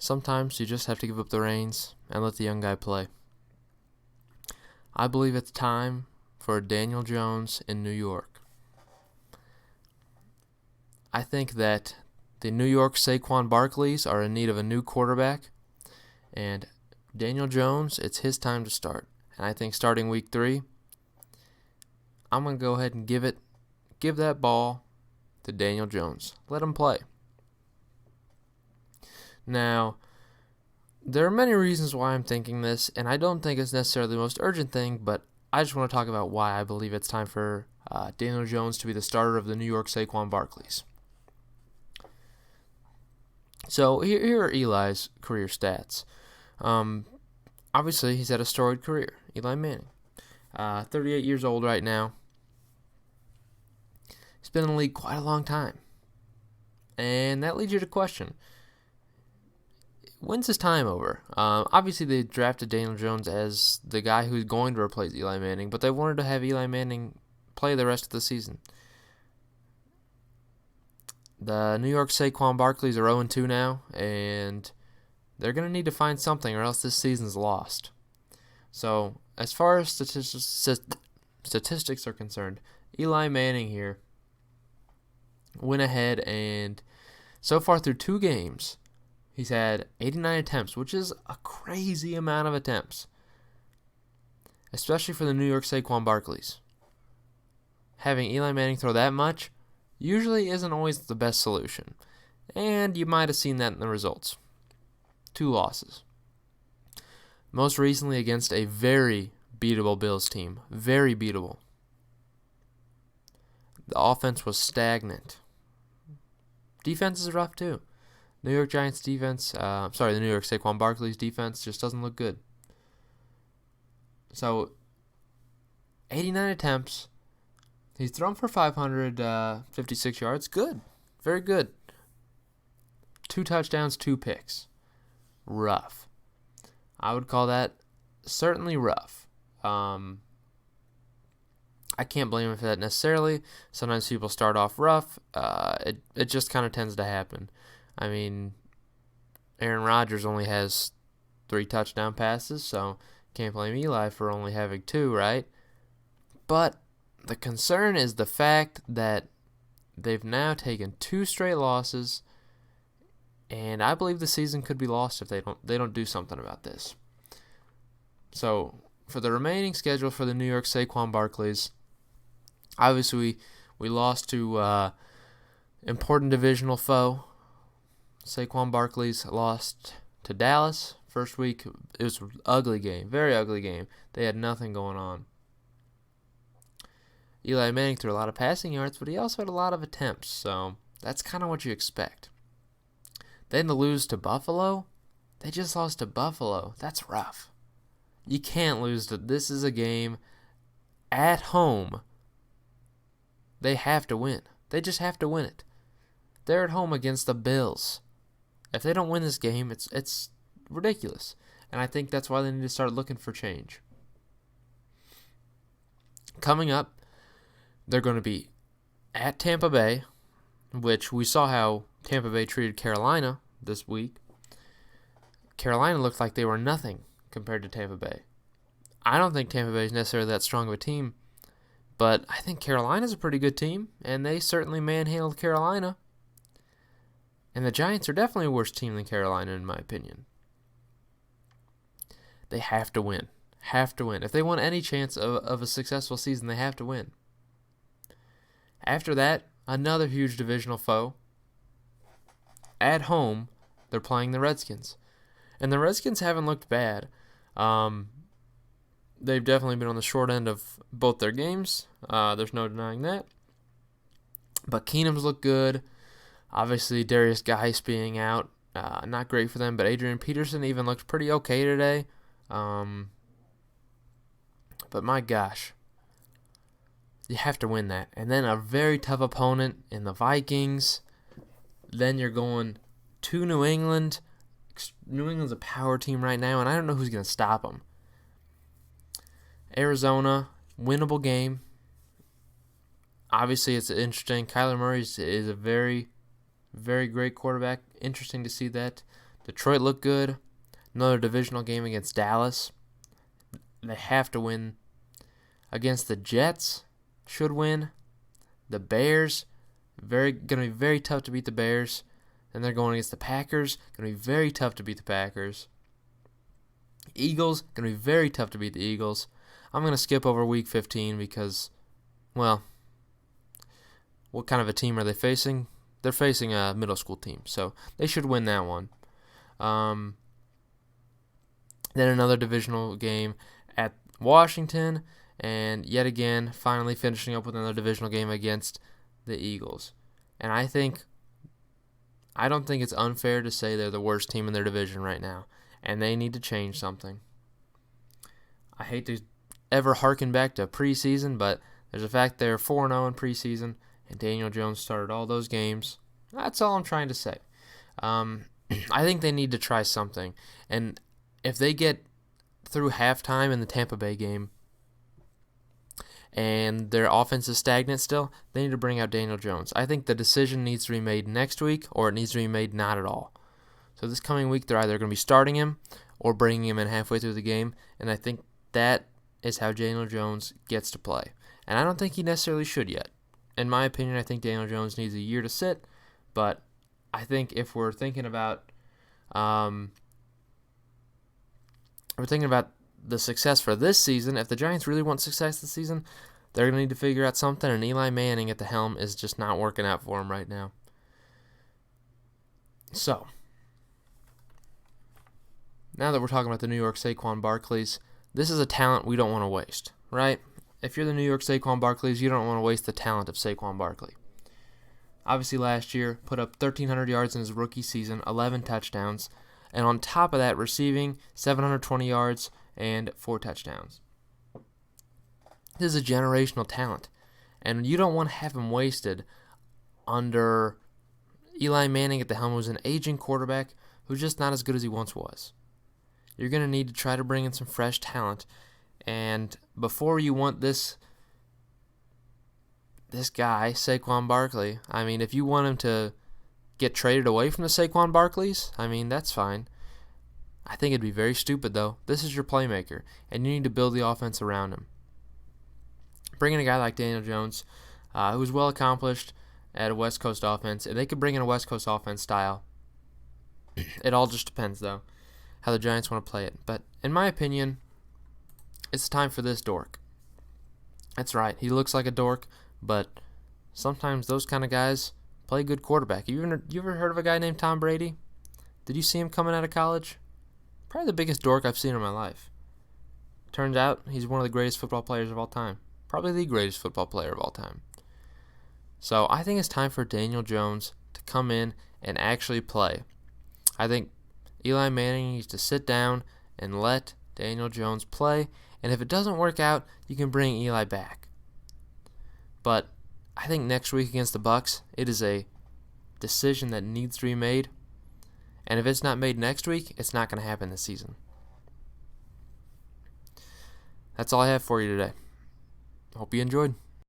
sometimes you just have to give up the reins and let the young guy play. I believe it's time for Daniel Jones in New York. I think that the New York Saquon Barkleys are in need of a new quarterback, and Daniel Jones, it's his time to start. And I think starting week 3, I'm going to go ahead and give that ball to Daniel Jones. Let him play. Now, there are many reasons why I'm thinking this, and I don't think it's necessarily the most urgent thing, but I just want to talk about why I believe it's time for Daniel Jones to be the starter of the New York Saquon Barkleys. So here are Eli's career stats. Obviously, he's had a storied career. Eli Manning, 38 years old right now. He's been in the league quite a long time. And that leads you to question, when's his time over? Obviously, they drafted Daniel Jones as the guy who's going to replace Eli Manning, but they wanted to have Eli Manning play the rest of the season. The New York Saquon Barkleys are 0-2 now, and they're going to need to find something or else this season's lost. So, as far as statistics are concerned, Eli Manning here went ahead and so far through 2 games, he's had 89 attempts, which is a crazy amount of attempts, especially for the New York Saquon Barkleys. Having Eli Manning throw that much usually isn't always the best solution, and you might have seen that in the results. 2 losses. Most recently against a very beatable Bills team. Very beatable. The offense was stagnant. Defense is rough too. New York Giants defense, the New York Saquon Barkley's defense just doesn't look good. So, 89 attempts. He's thrown for 556 yards. Good. Very good. 2 touchdowns, 2 picks. Rough. I would call that certainly rough. I can't blame him for that necessarily. Sometimes people start off rough. It just kind of tends to happen. I mean, Aaron Rodgers only has 3 touchdown passes, so can't blame Eli for only having 2, right? But the concern is the fact that they've now taken 2 straight losses, and I believe the season could be lost if they don't do something about this. So, for the remaining schedule for the New York Saquon Barkleys, obviously we lost to important divisional foe. Saquon Barkley's lost to Dallas. First week, it was an ugly game, very ugly game. They had nothing going on. Eli Manning threw a lot of passing yards, but he also had a lot of attempts, so that's kind of what you expect. Then to lose to Buffalo, they just lost to Buffalo. That's rough. You can't lose to, this is a game at home. They have to win. They just have to win it. They're at home against the Bills. If they don't win this game, it's ridiculous. And I think that's why they need to start looking for change. Coming up, they're going to be at Tampa Bay, which we saw how Tampa Bay treated Carolina this week. Carolina looked like they were nothing compared to Tampa Bay. I don't think Tampa Bay is necessarily that strong of a team, but I think Carolina's a pretty good team, and they certainly manhandled Carolina. And the Giants are definitely a worse team than Carolina, in my opinion. They have to win. Have to win. If they want any chance of a successful season, they have to win. After that, another huge divisional foe. At home, they're playing the Redskins. And the Redskins haven't looked bad. They've definitely been on the short end of both their games. There's no denying that. But Keenum's looked good. Obviously, Darius Geis being out, not great for them. But Adrian Peterson even looked pretty okay today. But my gosh, you have to win that. And then a very tough opponent in the Vikings. Then you're going to New England. New England's a power team right now, and I don't know who's going to stop them. Arizona, winnable game. Obviously, it's interesting. Kyler Murray is a very, very great quarterback. Interesting to see that. Detroit looked good. Another divisional game against Dallas. They have to win. Against the Jets, should win. The Bears, going to be very tough to beat the Bears. Then they're going against the Packers, going to be very tough to beat the Packers. Eagles, going to be very tough to beat the Eagles. I'm going to skip over Week 15 because, well, what kind of a team are they facing? They're facing a middle school team, so they should win that one. Then another divisional game at Washington, and yet again, finally finishing up with another divisional game against the Eagles. And I don't think it's unfair to say they're the worst team in their division right now, and they need to change something. I hate to ever harken back to preseason, but there's a fact they're 4-0 in preseason, and Daniel Jones started all those games. That's all I'm trying to say. I think they need to try something, and if they get through halftime in the Tampa Bay game and their offense is stagnant still, they need to bring out Daniel Jones. I think the decision needs to be made next week, or it needs to be made not at all. So this coming week, they're either going to be starting him or bringing him in halfway through the game, and I think that is how Daniel Jones gets to play. And I don't think he necessarily should yet. In my opinion, I think Daniel Jones needs a year to sit, but I think if we're thinking about the success for this season, if the Giants really want success this season, they're going to need to figure out something, and Eli Manning at the helm is just not working out for him right now. So, now that we're talking about the New York Saquon Barkleys, this is a talent we don't want to waste, right? If you're the New York Saquon Barkleys, you don't want to waste the talent of Saquon Barkley. Obviously, last year, put up 1,300 yards in his rookie season, 11 touchdowns, and on top of that, receiving 720 yards and 4 touchdowns. This is a generational talent, and you don't want to have him wasted under Eli Manning at the helm, who's an aging quarterback who's just not as good as he once was. You're going to need to try to bring in some fresh talent, and before you want this guy, Saquon Barkley, I mean, if you want him to get traded away from the Saquon Barkleys, I mean, that's fine. I think it'd be very stupid, though. This is your playmaker, and you need to build the offense around him. Bring in a guy like Daniel Jones, who's well accomplished at a West Coast offense. If they could bring in a West Coast offense style. It all just depends, though, how the Giants want to play it. But in my opinion, it's time for this dork. That's right. He looks like a dork, but sometimes those kind of guys play good quarterback. You ever heard of a guy named Tom Brady? Did you see him coming out of college? Probably the biggest dork I've seen in my life. Turns out he's one of the greatest football players of all time. Probably the greatest football player of all time. So I think it's time for Daniel Jones to come in and actually play. I think Eli Manning needs to sit down and let Daniel Jones play. And if it doesn't work out, you can bring Eli back. But I think next week against the Bucs, it is a decision that needs to be made. And if it's not made next week, it's not going to happen this season. That's all I have for you today. Hope you enjoyed.